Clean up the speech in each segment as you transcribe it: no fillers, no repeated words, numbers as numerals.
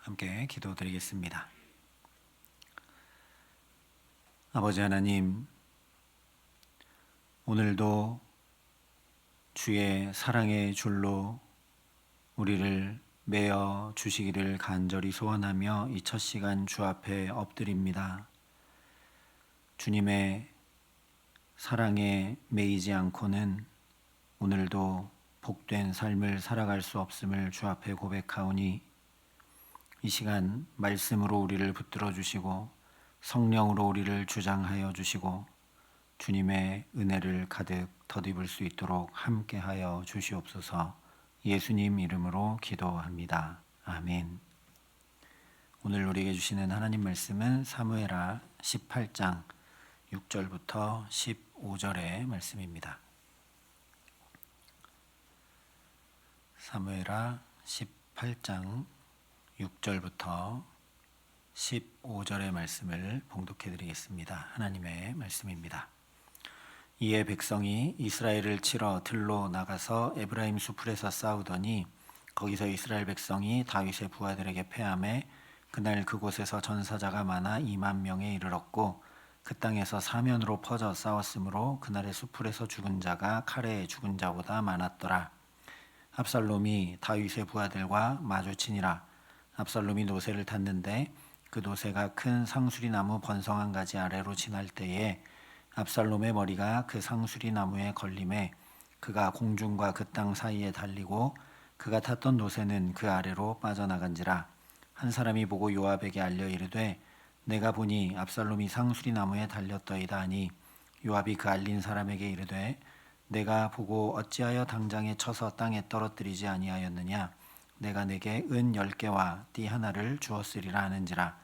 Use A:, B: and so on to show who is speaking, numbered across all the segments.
A: 함께 기도드리겠습니다. 아버지 하나님, 오늘도 주의 사랑의 줄로 우리를 매어 주시기를 간절히 소원하며 이 첫 시간 주 앞에 엎드립니다. 주님의 사랑에 매이지 않고는 오늘도 복된 삶을 살아갈 수 없음을 주 앞에 고백하오니 이 시간 말씀으로 우리를 붙들어 주시고 성령으로 우리를 주장하여 주시고 주님의 은혜를 가득 덧입을 수 있도록 함께하여 주시옵소서. 예수님 이름으로 기도합니다. 아멘. 오늘 우리에게 주시는 하나님 말씀은 사무엘하 18장 6절부터 15절의 말씀입니다. 사무엘하 18장 6절부터 15절의 말씀을 봉독해 드리겠습니다. 하나님의 말씀입니다. 이에 백성이 이스라엘을 치러 들로 나가서 에브라임 수풀에서 싸우더니 거기서 이스라엘 백성이 다윗의 부하들에게 패하매 그날 그곳에서 전사자가 많아 2만 명에 이르렀고 그 땅에서 사면으로 퍼져 싸웠으므로 그날의 수풀에서 죽은 자가 칼에 죽은 자보다 많았더라. 압살롬이 다윗의 부하들과 마주치니라. 압살롬이 노새를 탔는데 그 노새가 큰 상수리 나무 번성한 가지 아래로 지날 때에 압살롬의 머리가 그 상수리 나무에 걸림에 그가 공중과 그 땅 사이에 달리고 그가 탔던 노새는 그 아래로 빠져나간지라. 한 사람이 보고 요압에게 알려 이르되 내가 보니 압살롬이 상수리 나무에 달렸더이다 하니 요압이 그 알린 사람에게 이르되 내가 보고 어찌하여 당장에 쳐서 땅에 떨어뜨리지 아니하였느냐. 내가 내게 은 10개와 띠 하나를 주었으리라 하는지라.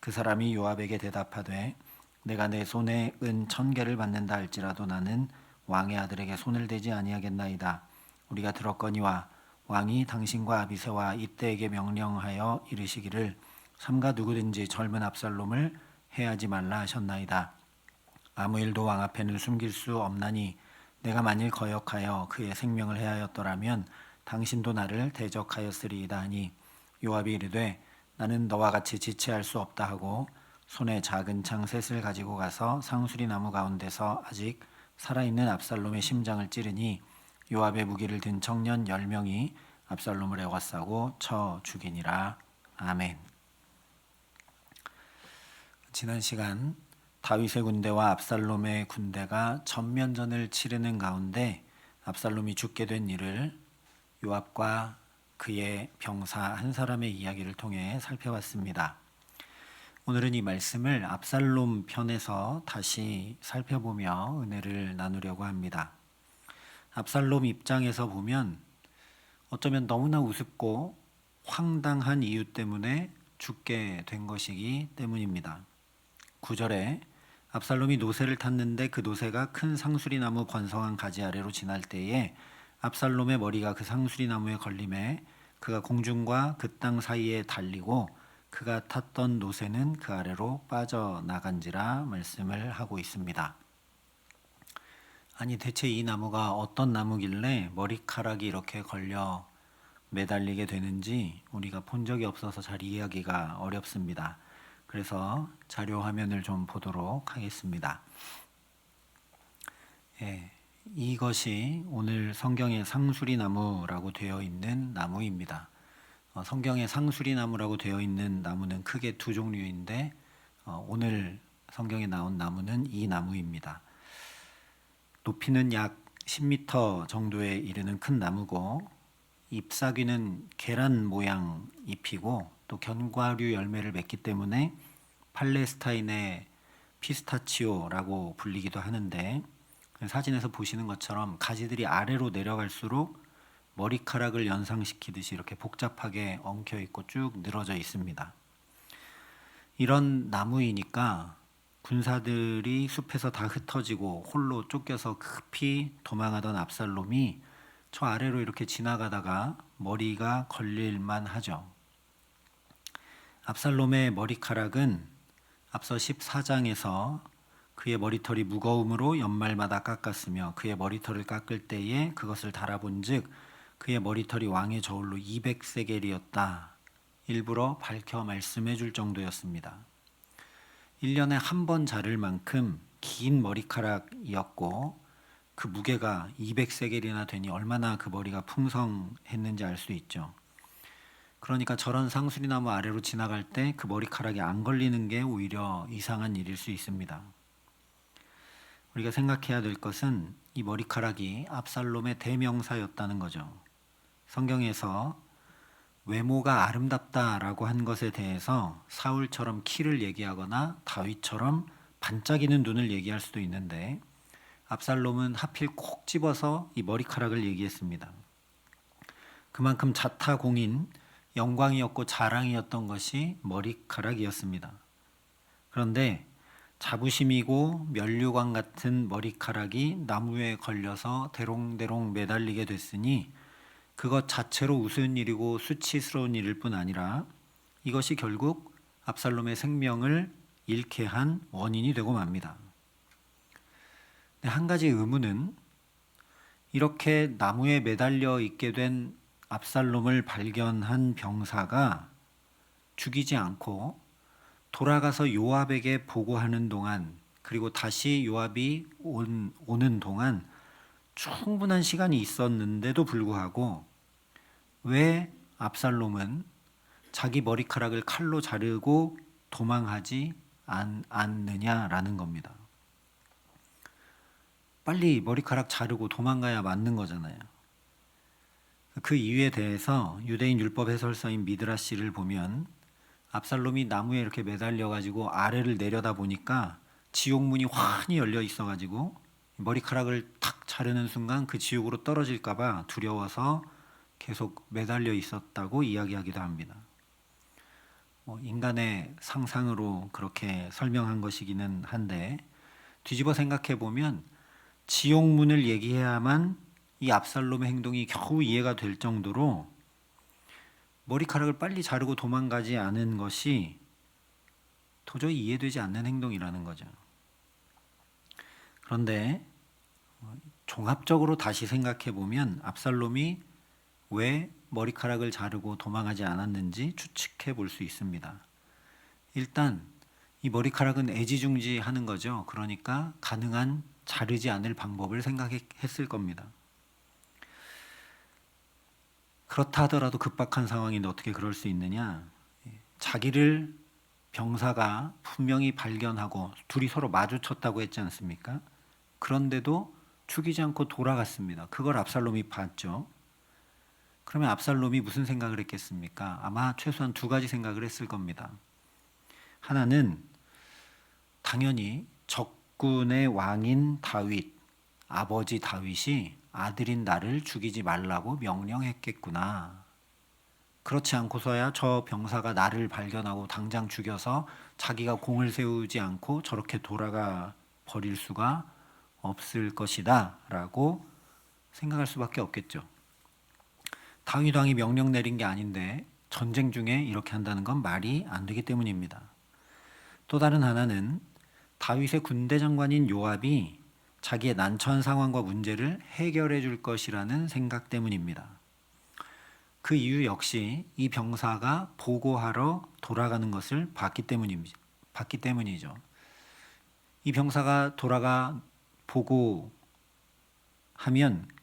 A: 그 사람이 요압에게 대답하되 내가 내 손에 은 1000개를 받는다 할지라도 나는 왕의 아들에게 손을 대지 아니하겠나이다. 우리가 들었거니와 왕이 당신과 아비새와 이때에게 명령하여 이르시기를 삼가 누구든지 젊은 압살롬을 해하지 말라 하셨나이다. 아무 일도 왕 앞에는 숨길 수 없나니 내가 만일 거역하여 그의 생명을 해하였더라면 당신도 나를 대적하였으리이다 하니 요압이 이르되 나는 너와 같이 지체할 수 없다 하고 손에 작은 창 셋을 가지고 가서 상수리 나무 가운데서 아직 살아있는 압살롬의 심장을 찌르니 요압의 무기를 든 청년 10명이 압살롬을 에워싸고 쳐 죽이니라. 아멘. 지난 시간 다윗의 군대와 압살롬의 군대가 전면전을 치르는 가운데 압살롬이 죽게 된 일을 요압과 그의 병사 한 사람의 이야기를 통해 살펴봤습니다. 오늘은 이 말씀을 압살롬 편에서 다시 살펴보며 은혜를 나누려고 합니다. 압살롬 입장에서 보면 어쩌면 너무나 우습고 황당한 이유 때문에 죽게 된 것이기 때문입니다. 9절에 압살롬이 노새를 탔는데 그 노새가 큰 상수리 나무 번성한 가지 아래로 지날 때에 압살롬의 머리가 그 상수리 나무에 걸림에 그가 공중과 그 땅 사이에 달리고 그가 탔던 노새는 그 아래로 빠져나간지라 말씀을 하고 있습니다. 아니 대체 이 나무가 어떤 나무길래 머리카락이 이렇게 걸려 매달리게 되는지 우리가 본 적이 없어서 잘 이해하기가 어렵습니다. 그래서 자료 화면을 좀 보도록 하겠습니다. 이것이 오늘 성경의 상수리 나무라고 되어 있는 나무입니다. 성경에 상수리 나무라고 되어 있는 나무는 크게 두 종류인데 오늘 성경에 나온 나무는 이 나무입니다. 높이는 약 10m 정도에 이르는 큰 나무고 잎사귀는 계란 모양 잎이고 또 견과류 열매를 맺기 때문에 팔레스타인의 피스타치오라고 불리기도 하는데 사진에서 보시는 것처럼 가지들이 아래로 내려갈수록 머리카락을 연상시키듯이 이렇게 복잡하게 엉켜 있고 쭉 늘어져 있습니다. 이런 나무이니까 군사들이 숲에서 다 흩어지고 홀로 쫓겨서 급히 도망하던 압살롬이 저 아래로 이렇게 지나가다가 머리가 걸릴만 하죠. 압살롬의 머리카락은 앞서 14장에서 그의 머리털이 무거움으로 연말마다 깎았으며 그의 머리털을 깎을 때에 그것을 달아본즉 그의 머리털이 왕의 저울로 200세겔이었다. 일부러 밝혀 말씀해 줄 정도였습니다. 1년에 한 번 자를 만큼 긴 머리카락이었고 그 무게가 200세겔이나 되니 얼마나 그 머리가 풍성했는지 알 수 있죠. 그러니까 저런 상수리나무 아래로 지나갈 때 그 머리카락이 안 걸리는 게 오히려 이상한 일일 수 있습니다. 우리가 생각해야 될 것은 이 머리카락이 압살롬의 대명사였다는 거죠. 성경에서 외모가 아름답다라고 한 것에 대해서 사울처럼 키를 얘기하거나 다윗처럼 반짝이는 눈을 얘기할 수도 있는데 압살롬은 하필 콕 집어서 이 머리카락을 얘기했습니다. 그만큼 자타공인 영광이었고 자랑이었던 것이 머리카락이었습니다. 그런데 자부심이고 면류관 같은 머리카락이 나무에 걸려서 대롱대롱 매달리게 됐으니 그것 자체로 우스운 일이고 수치스러운 일일 뿐 아니라 이것이 결국 압살롬의 생명을 잃게 한 원인이 되고 맙니다. 한 가지 의문은 이렇게 나무에 매달려 있게 된 압살롬을 발견한 병사가 죽이지 않고 돌아가서 요압에게 보고하는 동안 그리고 다시 요압이 오는 동안 충분한 시간이 있었는데도 불구하고 왜 압살롬은 자기 머리카락을 칼로 자르고 도망하지 않느냐라는 겁니다. 빨리 머리카락 자르고 도망가야 맞는 거잖아요. 그 이유에 대해서 유대인 율법 해설서인 미드라시를 보면 압살롬이 나무에 이렇게 매달려 가지고 아래를 내려다 보니까 지옥문이 환히 열려 있어 가지고 머리카락을 탁 자르는 순간 그 지옥으로 떨어질까 봐 두려워서 계속 매달려 있었다고 이야기하기도 합니다. 인간의 상상으로 그렇게 설명한 것이기는 한데 뒤집어 생각해 보면 지옥문을 얘기해야만 이 압살롬의 행동이 겨우 이해가 될 정도로 머리카락을 빨리 자르고 도망가지 않은 것이 도저히 이해되지 않는 행동이라는 거죠. 그런데 종합적으로 다시 생각해 보면 압살롬이 왜 머리카락을 자르고 도망하지 않았는지 추측해 볼 수 있습니다. 일단 이 머리카락은 애지중지하는 거죠. 그러니까 가능한 자르지 않을 방법을 생각했을 겁니다. 그렇다 하더라도 급박한 상황인데 어떻게 그럴 수 있느냐? 자기를 병사가 분명히 발견하고 둘이 서로 마주쳤다고 했지 않습니까? 그런데도 죽이지 않고 돌아갔습니다. 그걸 압살롬이 봤죠. 그러면 압살롬이 무슨 생각을 했겠습니까? 아마 최소한 두 가지 생각을 했을 겁니다. 하나는 당연히 적군의 왕인 다윗, 아버지 다윗이 아들인 나를 죽이지 말라고 명령했겠구나. 그렇지 않고서야 저 병사가 나를 발견하고 당장 죽여서 자기가 공을 세우지 않고 저렇게 돌아가 버릴 수가 없을 것이다 라고 생각할 수밖에 없겠죠. 다윗 왕이 명령 내린 게 아닌데 전쟁 중에 이렇게 한다는 건 말이 안 되기 때문입니다. 또 다른 하나는 다윗의 군대 장관인 요압이 자기의 난처한 상황과 문제를 해결해 줄 것이라는 생각 때문입니다. 그 이유 역시 이 병사가 보고하러 돌아가는 것을 봤기 때문이죠. 이 병사가 돌아가 보고하면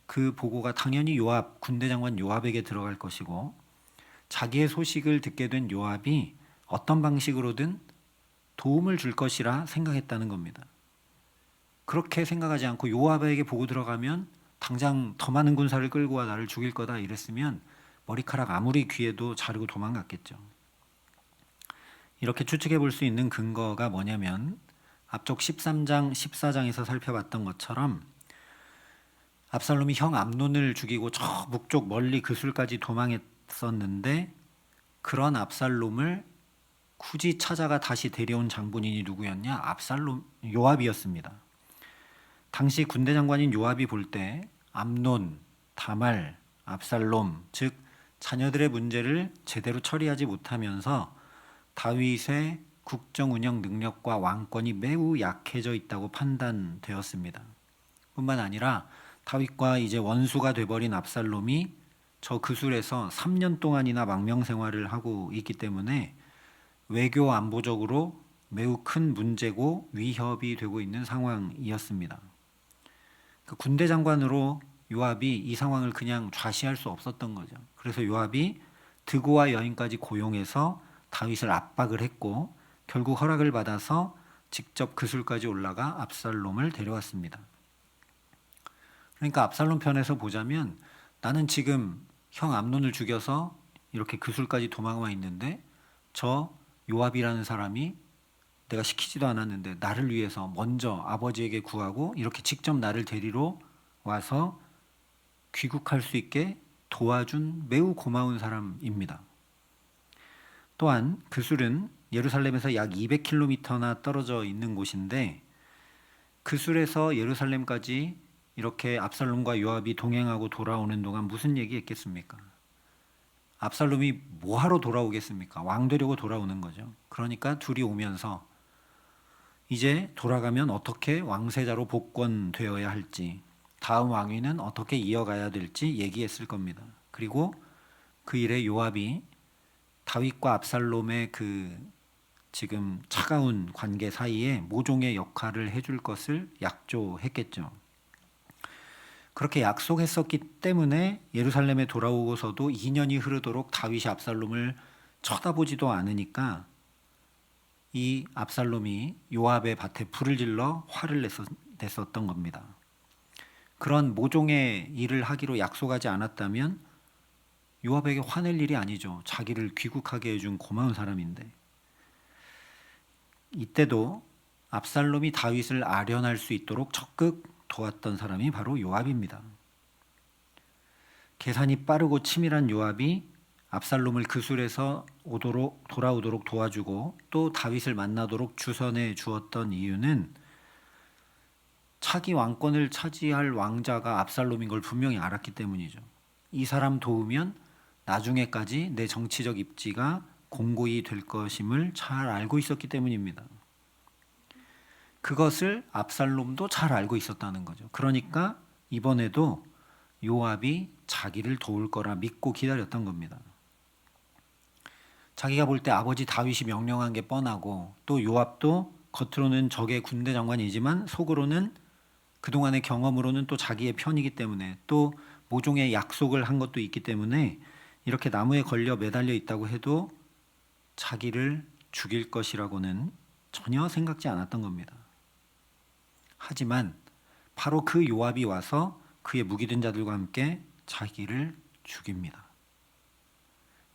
A: 그 보고가 당연히 요압, 군대 장관 요압에게 들어갈 것이고 자기의 소식을 듣게 된 요압이 어떤 방식으로든 도움을 줄 것이라 생각했다는 겁니다. 그렇게 생각하지 않고 요압에게 보고 들어가면 당장 더 많은 군사를 끌고 와 나를 죽일 거다 이랬으면 머리카락 아무리 귀해도 자르고 도망갔겠죠. 이렇게 추측해 볼 수 있는 근거가 뭐냐면 앞쪽 13장, 14장에서 살펴봤던 것처럼 압살롬이 형 암논을 죽이고 저 북쪽 멀리 그술까지 도망했었는데 그런 압살롬을 굳이 찾아가 다시 데려온 장본인이 누구였냐? 요압이었습니다. 당시 군대 장관인 요압이 볼 때 암논, 다말, 압살롬, 즉 자녀들의 문제를 제대로 처리하지 못하면서 다윗의 국정 운영 능력과 왕권이 매우 약해져 있다고 판단되었습니다. 뿐만 아니라 다윗과 이제 원수가 돼버린 압살롬이 저 그술에서 3년 동안이나 망명 생활을 하고 있기 때문에 외교 안보적으로 매우 큰 문제고 위협이 되고 있는 상황이었습니다. 그 군대 장관으로 요압이 이 상황을 그냥 좌시할 수 없었던 거죠. 그래서 요압이 드고와 여인까지 고용해서 다윗을 압박을 했고 결국 허락을 받아서 직접 그술까지 올라가 압살롬을 데려왔습니다. 그러니까 압살롬 편에서 보자면 나는 지금 형 암논을 죽여서 이렇게 그술까지 도망와 있는데 저 요압이라는 사람이 내가 시키지도 않았는데 나를 위해서 먼저 아버지에게 구하고 이렇게 직접 나를 데리러 와서 귀국할 수 있게 도와준 매우 고마운 사람입니다. 또한 그술은 예루살렘에서 약 200km나 떨어져 있는 곳인데 그술에서 예루살렘까지 이렇게 압살롬과 요압이 동행하고 돌아오는 동안 무슨 얘기했겠습니까? 압살롬이 뭐하러 돌아오겠습니까? 왕 되려고 돌아오는 거죠. 그러니까 둘이 오면서 이제 돌아가면 어떻게 왕세자로 복권되어야 할지, 다음 왕위는 어떻게 이어가야 될지 얘기했을 겁니다. 그리고 그 일에 요압이 다윗과 압살롬의 그 지금 차가운 관계 사이에 모종의 역할을 해줄 것을 약조했겠죠. 그렇게 약속했었기 때문에 예루살렘에 돌아오고서도 2년이 흐르도록 다윗이 압살롬을 쳐다보지도 않으니까 이 압살롬이 요압의 밭에 불을 질러 화를 냈었던 겁니다. 그런 모종의 일을 하기로 약속하지 않았다면 요압에게 화낼 일이 아니죠. 자기를 귀국하게 해준 고마운 사람인데. 이때도 압살롬이 다윗을 아련할 수 있도록 적극 도왔던 사람이 바로 요압입니다. 계산이 빠르고 치밀한 요압이 압살롬을 그술에서 돌아오도록 도와주고 또 다윗을 만나도록 주선해 주었던 이유는 차기 왕권을 차지할 왕자가 압살롬인 걸 분명히 알았기 때문이죠. 이 사람 도우면 나중에까지 내 정치적 입지가 공고히 될 것임을 잘 알고 있었기 때문입니다. 그것을 압살롬도 잘 알고 있었다는 거죠. 그러니까 이번에도 요압이 자기를 도울 거라 믿고 기다렸던 겁니다. 자기가 볼 때 아버지 다윗이 명령한 게 뻔하고 또 요압도 겉으로는 적의 군대 장관이지만 속으로는 그동안의 경험으로는 또 자기의 편이기 때문에 또 모종의 약속을 한 것도 있기 때문에 이렇게 나무에 걸려 매달려 있다고 해도 자기를 죽일 것이라고는 전혀 생각지 않았던 겁니다. 하지만 바로 그 요압이 와서 그의 무기든 자들과 함께 자기를 죽입니다.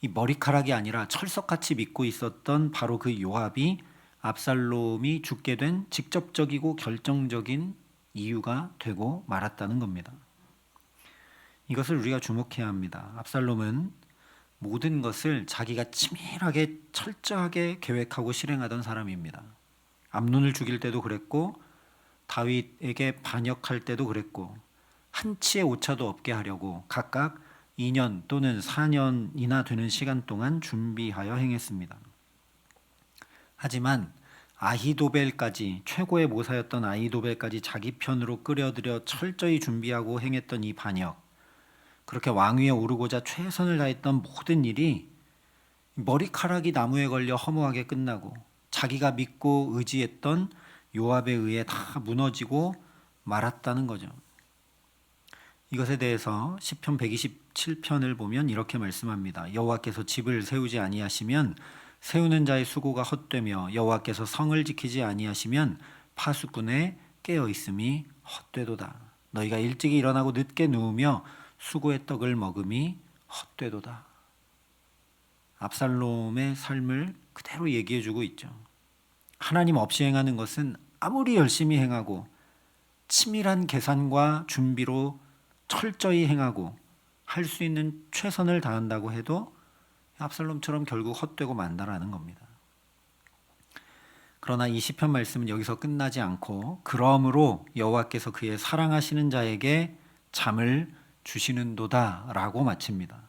A: 이 머리카락이 아니라 철석같이 믿고 있었던 바로 그 요압이 압살롬이 죽게 된 직접적이고 결정적인 이유가 되고 말았다는 겁니다. 이것을 우리가 주목해야 합니다. 압살롬은 모든 것을 자기가 치밀하게 철저하게 계획하고 실행하던 사람입니다. 암논을 죽일 때도 그랬고 다윗에게 반역할 때도 그랬고 한치의 오차도 없게 하려고 각각 2년 또는 4년이나 되는 시간 동안 준비하여 행했습니다. 하지만 아히도벨까지 최고의 모사였던 아히도벨까지 자기 편으로 끌어들여 철저히 준비하고 행했던 이 반역, 그렇게 왕위에 오르고자 최선을 다했던 모든 일이 머리카락이 나무에 걸려 허무하게 끝나고 자기가 믿고 의지했던 요압에 의해 다 무너지고 말았다는 거죠. 이것에 대해서 시편 127편을 보면 이렇게 말씀합니다. 여호와께서 집을 세우지 아니하시면 세우는 자의 수고가 헛되며 여호와께서 성을 지키지 아니하시면 파수꾼의 깨어 있음이 헛되도다. 너희가 일찍이 일어나고 늦게 누우며 수고의 떡을 먹음이 헛되도다. 압살롬의 삶을 그대로 얘기해주고 있죠. 하나님 없이 행하는 것은 아무리 열심히 행하고 치밀한 계산과 준비로 철저히 행하고 할 수 있는 최선을 다한다고 해도 압살롬처럼 결국 헛되고 만다라는 겁니다. 그러나 이 시편 말씀은 여기서 끝나지 않고 그러므로 여호와께서 그의 사랑하시는 자에게 잠을 주시는도다 라고 마칩니다.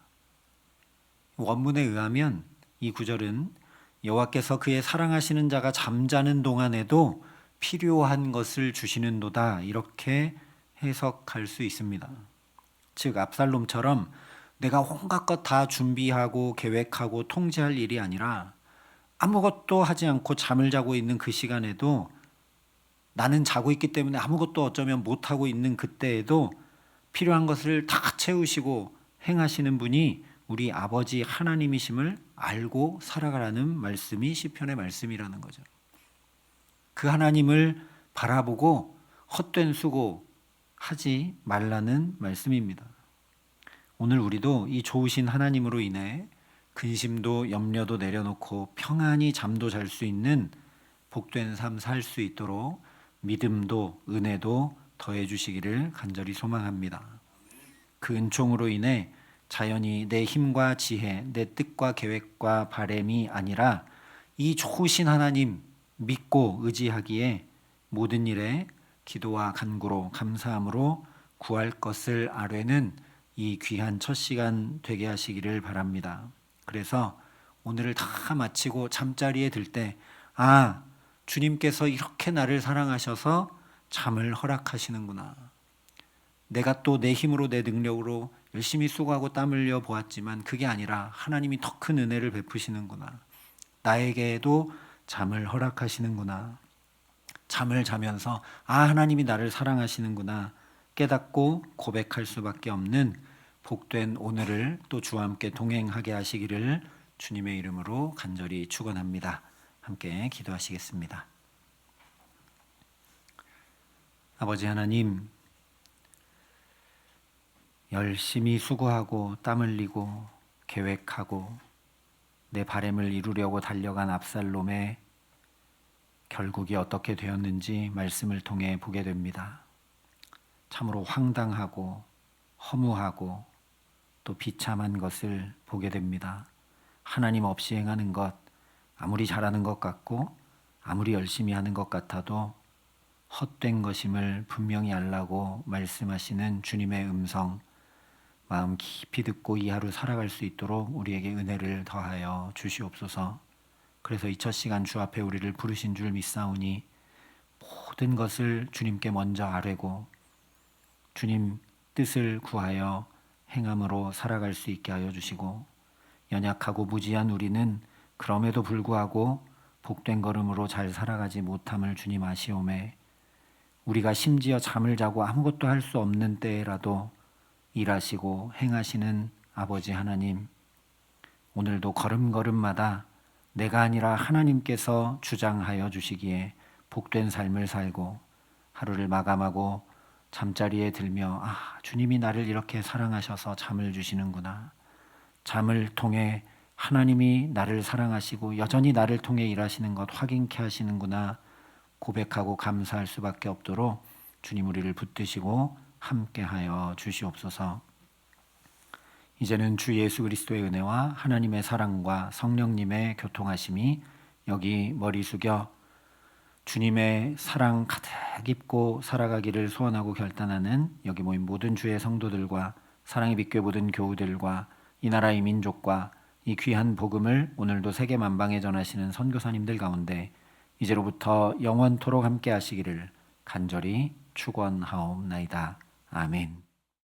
A: 원문에 의하면 이 구절은 여호와께서 그의 사랑하시는 자가 잠자는 동안에도 필요한 것을 주시는도다 이렇게 해석할 수 있습니다. 즉 압살롬처럼 내가 온갖 것 다 준비하고 계획하고 통제할 일이 아니라 아무것도 하지 않고 잠을 자고 있는 그 시간에도, 나는 자고 있기 때문에 아무것도 어쩌면 못하고 있는 그때에도 필요한 것을 다 채우시고 행하시는 분이 우리 아버지 하나님이심을 알고 살아가라는 말씀이 시편의 말씀이라는 거죠. 그 하나님을 바라보고 헛된 수고하지 말라는 말씀입니다. 오늘 우리도 이 좋으신 하나님으로 인해 근심도 염려도 내려놓고 평안히 잠도 잘 수 있는 복된 삶 살 수 있도록 믿음도 은혜도 더해 주시기를 간절히 소망합니다. 그 은총으로 인해 자연히 내 힘과 지혜, 내 뜻과 계획과 바램이 아니라 이 좋으신 하나님 믿고 의지하기에 모든 일에 기도와 간구로 감사함으로 구할 것을 아뢰는 이 귀한 첫 시간 되게 하시기를 바랍니다. 그래서 오늘을 다 마치고 잠자리에 들 때, 아, 주님께서 이렇게 나를 사랑하셔서 잠을 허락하시는구나. 내가 또 내 힘으로 내 능력으로 열심히 수고하고 땀 흘려 보았지만 그게 아니라 하나님이 더 큰 은혜를 베푸시는구나. 나에게도 잠을 허락하시는구나. 잠을 자면서 하나님이 나를 사랑하시는구나 깨닫고 고백할 수밖에 없는 복된 오늘을 또 주와 함께 동행하게 하시기를 주님의 이름으로 간절히 축원합니다. 함께 기도하시겠습니다. 아버지 하나님, 열심히 수고하고 땀 흘리고 계획하고 내 바램을 이루려고 달려간 압살롬의 결국이 어떻게 되었는지 말씀을 통해 보게 됩니다. 참으로 황당하고 허무하고 또 비참한 것을 보게 됩니다. 하나님 없이 행하는 것, 아무리 잘하는 것 같고 아무리 열심히 하는 것 같아도 헛된 것임을 분명히 알라고 말씀하시는 주님의 음성, 마음 깊이 듣고 이 하루 살아갈 수 있도록 우리에게 은혜를 더하여 주시옵소서. 그래서 이 첫 시간 주 앞에 우리를 부르신 줄 믿사오니 모든 것을 주님께 먼저 아뢰고 주님 뜻을 구하여 행함으로 살아갈 수 있게 하여 주시고, 연약하고 무지한 우리는 그럼에도 불구하고 복된 걸음으로 잘 살아가지 못함을 주님 아시오매, 우리가 심지어 잠을 자고 아무것도 할 수 없는 때라도 일하시고 행하시는 아버지 하나님, 오늘도 걸음걸음마다 내가 아니라 하나님께서 주장하여 주시기에 복된 삶을 살고 하루를 마감하고 잠자리에 들며 주님이 나를 이렇게 사랑하셔서 잠을 주시는구나. 잠을 통해 하나님이 나를 사랑하시고 여전히 나를 통해 일하시는 것 확인케 하시는구나 고백하고 감사할 수밖에 없도록 주님 우리를 붙드시고 함께하여 주시옵소서. 이제는 주 예수 그리스도의 은혜와 하나님의 사랑과 성령님의 교통하심이 여기 머리 숙여 주님의 사랑 가득 입고 살아가기를 소원하고 결단하는 여기 모인 모든 주의 성도들과 사랑의 빛교회 모든 교우들과 이 나라의 민족과 이 귀한 복음을 오늘도 세계 만방에 전하시는 선교사님들 가운데 이제로부터 영원토록 함께 하시기를 간절히 축원하옵나이다. 아멘.